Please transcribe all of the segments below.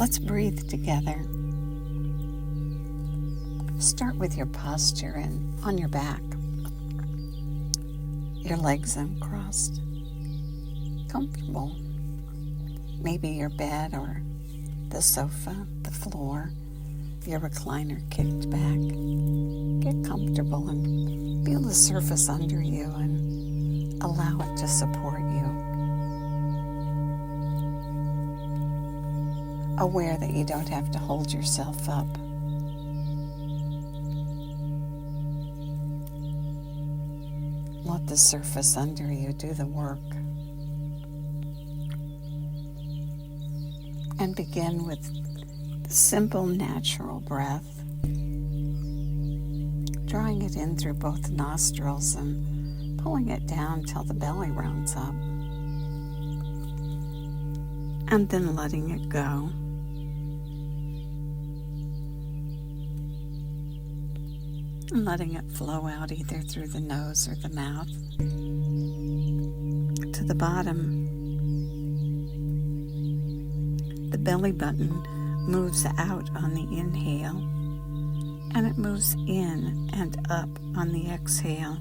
Let's breathe together. Start with your posture and on your back. Your legs uncrossed. Comfortable. Maybe your bed or the sofa, the floor, your recliner kicked back. Get comfortable and feel the surface under you and allow it to support you. Aware that you don't have to hold yourself up. Let the surface under you do the work. And begin with the simple, natural breath. Drawing it in through both nostrils and pulling it down till the belly rounds up. And then letting it go. And letting it flow out either through the nose or the mouth to the bottom. The belly button moves out on the inhale, and it moves in and up on the exhale.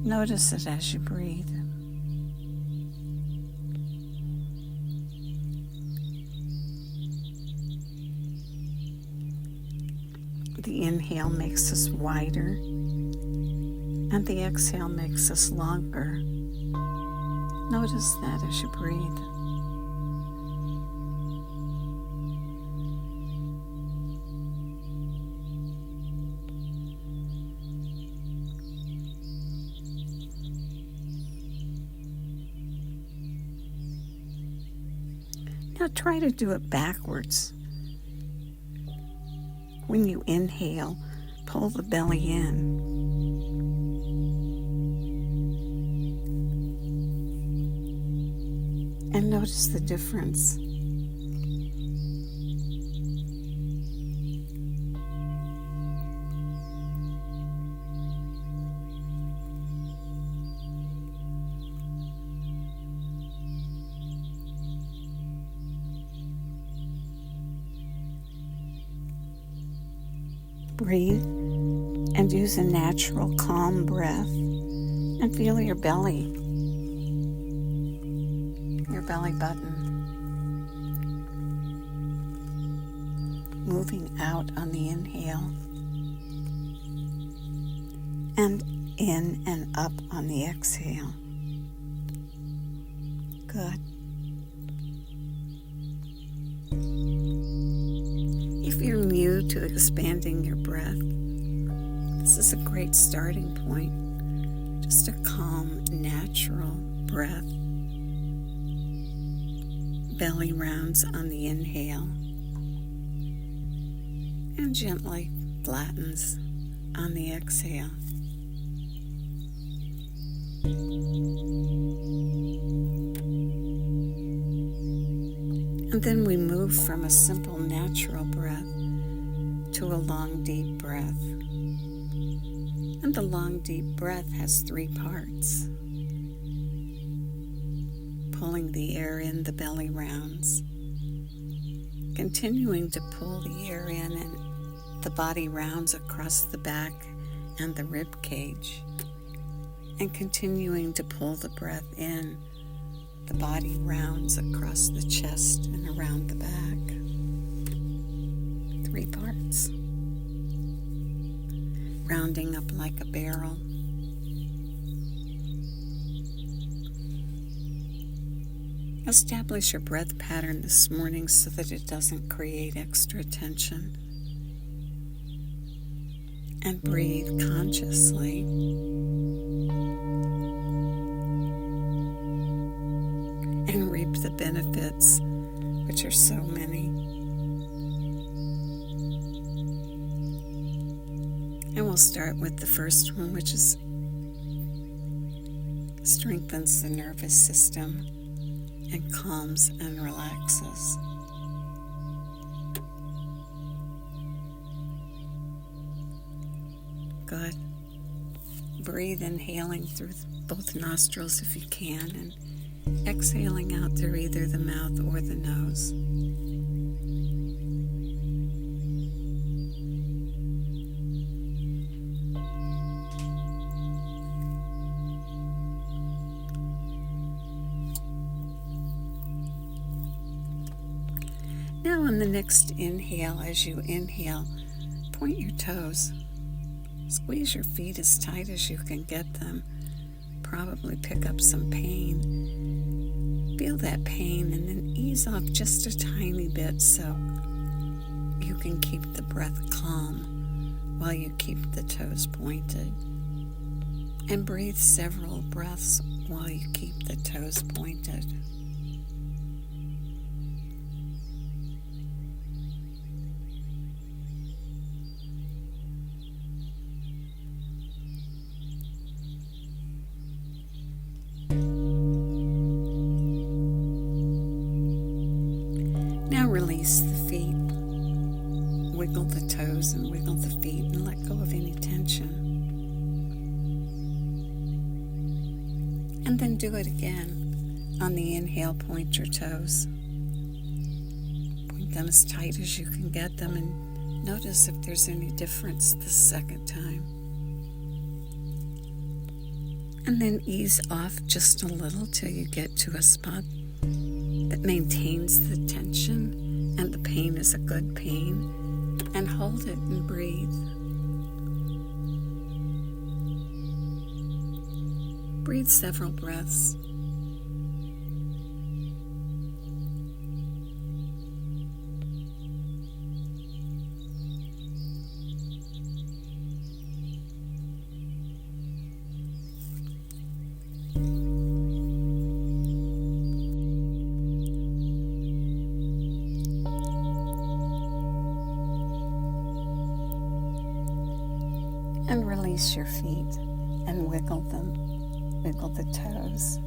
Notice it as you breathe. The inhale makes us wider, and the exhale makes us longer. Notice that as you breathe. Now try to do it backwards. When you inhale, pull the belly in. And notice the difference. Breathe and use a natural, calm breath and feel your belly button moving out on the inhale and in and up on the exhale. Good. If you're new to expanding your breath, this is a great starting point. Just a calm, natural breath. Belly rounds on the inhale and gently flattens on the exhale. And then we move from a simple, natural breath to a long, deep breath. And the long, deep breath has 3 parts. Pulling the air in, the belly rounds. Continuing to pull the air in, and the body rounds across the back and the rib cage. And continuing to pull the breath in, the body rounds across the chest and around the back. 3 parts. Rounding up like a barrel. Establish your breath pattern this morning so that it doesn't create extra tension. And breathe consciously. And reap the benefits, which are so many. And we'll start with the first one, which is strengthens the nervous system and calms and relaxes. Good. Breathe, inhaling through both nostrils if you can, and exhaling out through either the mouth or the nose. Now on the next inhale, as you inhale, point your toes. Squeeze your feet as tight as you can get them. Probably pick up some pain. Feel that pain and then ease off just a tiny bit so you can keep the breath calm while you keep the toes pointed. And breathe several breaths while you keep the toes pointed. Now release the feet. Wiggle the toes and wiggle the feet and let go of any tension. And then do it again. On the inhale, point your toes. Point them as tight as you can get them and notice if there's any difference the second time. And then ease off just a little till you get to a spot that maintains the tension and the pain is a good pain, and hold it and breathe. Breathe several breaths. And release your feet and wiggle them. Wiggle the toes.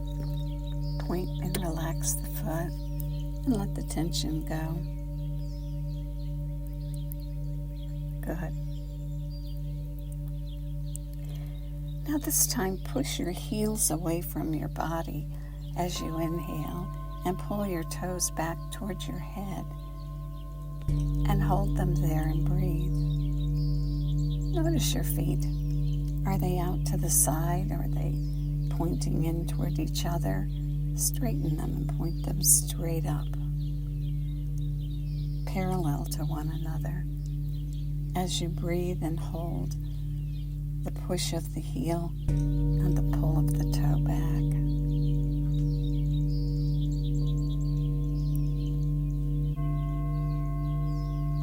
Point and relax the foot and let the tension go. Good. Now this time push your heels away from your body as you inhale and pull your toes back towards your head and hold them there and breathe. Notice your feet. Are they out to the side? Are they pointing in toward each other? Straighten them and point them straight up, parallel to one another. As you breathe and hold the push of the heel and the pull of the toe back.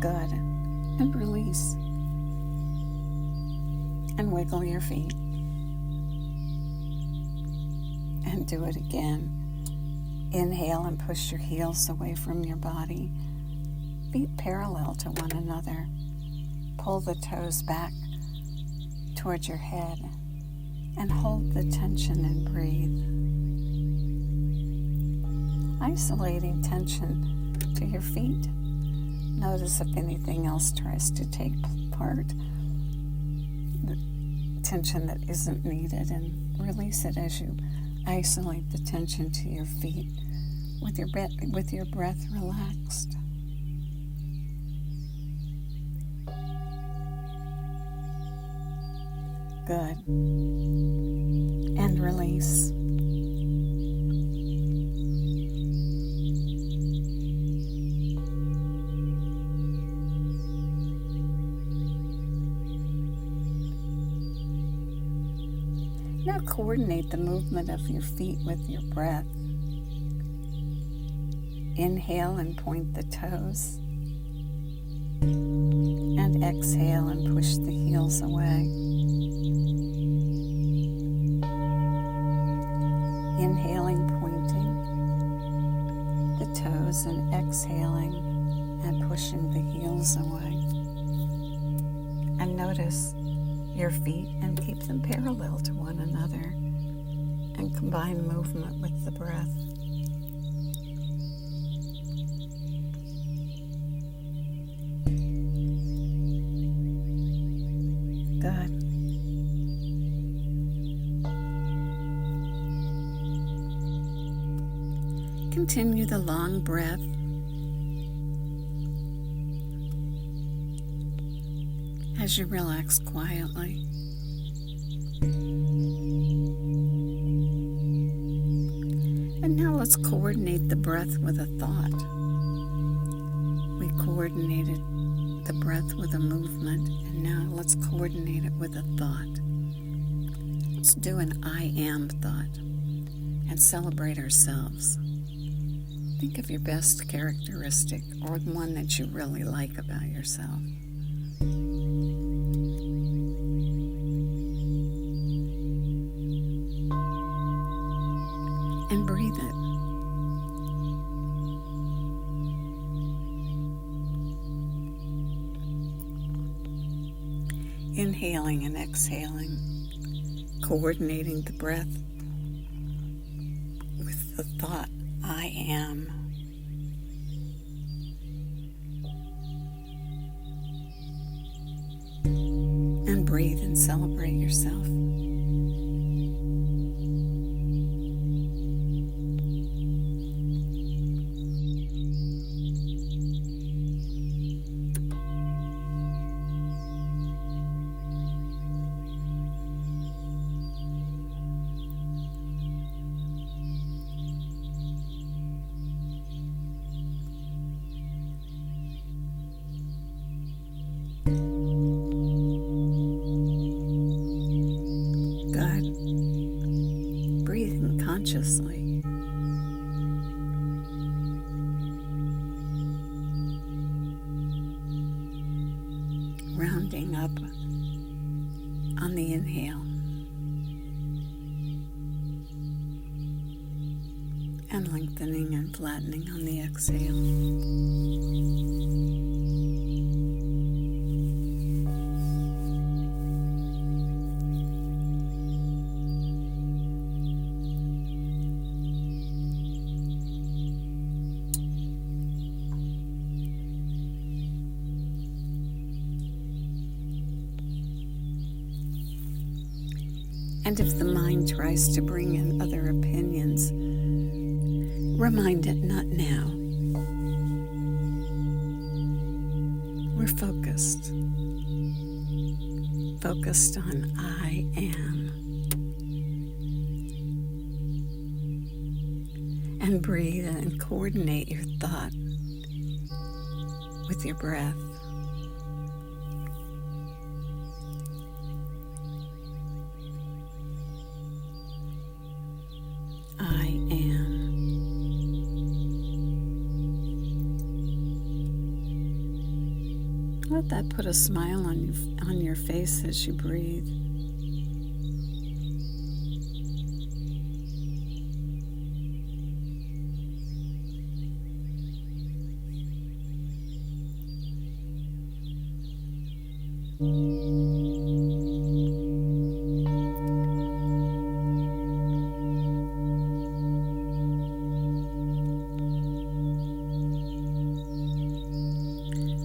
Good. And release. And wiggle your feet. And do it again. Inhale and push your heels away from your body. Feet parallel to one another. Pull the toes back towards your head and hold the tension and breathe. Isolating tension to your feet. Notice if anything else tries to take part. Tension that isn't needed, and release it as you isolate the tension to your feet with your breath relaxed. Good. And release. Now coordinate the movement of your feet with your breath. Inhale and point the toes. And exhale and push the heels away. Inhaling, pointing the toes, and exhaling and pushing the heels away. And notice your feet and keep them parallel to one another and combine movement with the breath. Good. Continue the long breath. As you relax quietly. And now let's coordinate the breath with a thought. coordinated the breath with a movement, and now let's coordinate it with a thought. Let's do an I am thought and celebrate ourselves. Think of your best characteristic or one that you really like about yourself. And breathe it. Inhaling and exhaling, coordinating the breath with the thought, I am. And breathe and celebrate yourself. Breathing consciously. Rounding up on the inhale and lengthening and flattening on the exhale. And if the mind tries to bring in other opinions, remind it, not now. We're focused. Focused on I am. And breathe and coordinate your thought with your breath. I am. Let that put a smile on your face as you breathe.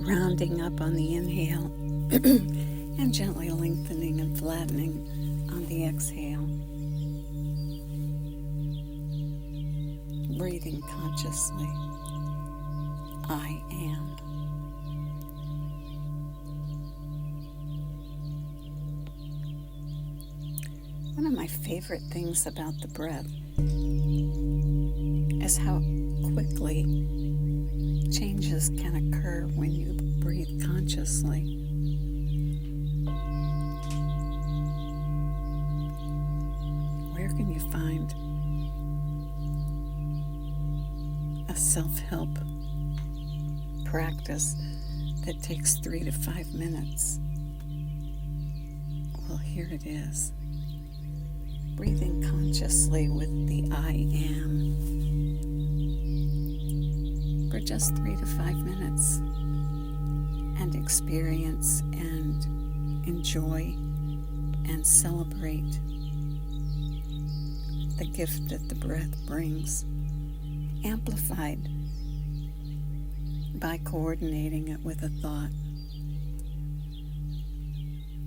Rounding up on the inhale and gently lengthening and flattening on the exhale. Breathing consciously. I am. One of my favorite things about the breath is how quickly changes can occur when you breathe consciously. Where can you find a self-help practice that takes 3 to 5 minutes? Well, here it is. Breathing consciously with the I am for just 3 to 5 minutes, and experience and enjoy and celebrate the gift that the breath brings, amplified by coordinating it with a thought.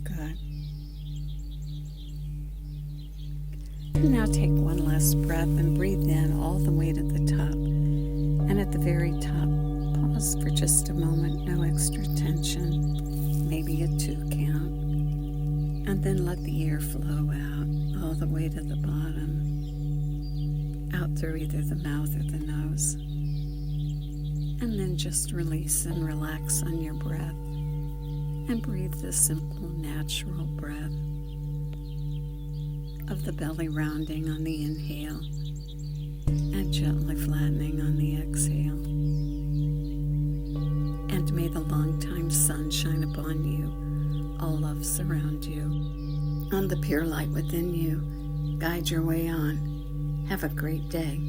Good. And now take one last breath and breathe in all the way to the top. And at the very top, pause for just a moment, no extra tension, maybe a 2 count. And then let the air flow out all the way to the bottom, out through either the mouth or the nose. And then just release and relax on your breath and breathe the simple, natural breath of the belly rounding on the inhale and gently flattening on the exhale. And may the long-time sun shine upon you, all love surround you. On the pure light within you, guide your way on. Have a great day.